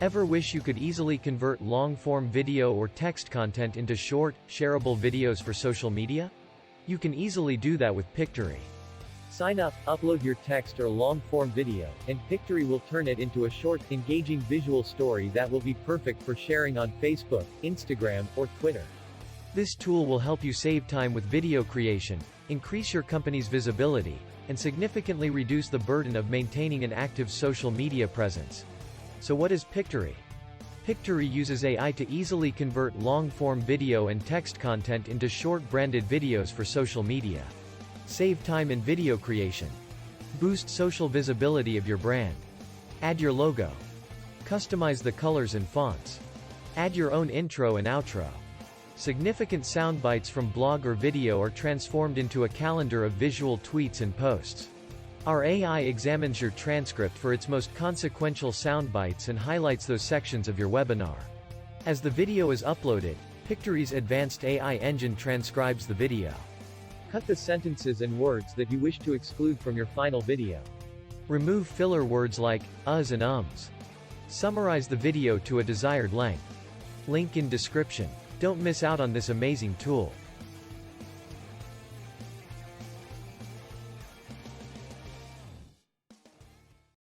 Ever wish you could easily convert long-form video or text content into short, shareable videos for social media? You can easily do that with Pictory. Sign up, upload your text or long-form video, and Pictory will turn it into a short, engaging visual story that will be perfect for sharing on Facebook, Instagram, or Twitter. This tool will help you save time with video creation, increase your company's visibility, and significantly reduce the burden of maintaining an active social media presence. So what is Pictory? Pictory uses AI to easily convert long-form video and text content into short branded videos for social media. Save time in video creation. Boost social visibility of your brand. Add your logo. Customize the colors and fonts. Add your own intro and outro. Significant sound bites from blog or video are transformed into a calendar of visual tweets and posts. Our AI examines your transcript for its most consequential sound bites and highlights those sections of your webinar. As the video is uploaded, Pictory's advanced AI engine transcribes the video. Cut the sentences and words that you wish to exclude from your final video. Remove filler words like uhs and ums. Summarize the video to a desired length. Link in description. Don't miss out on this amazing tool.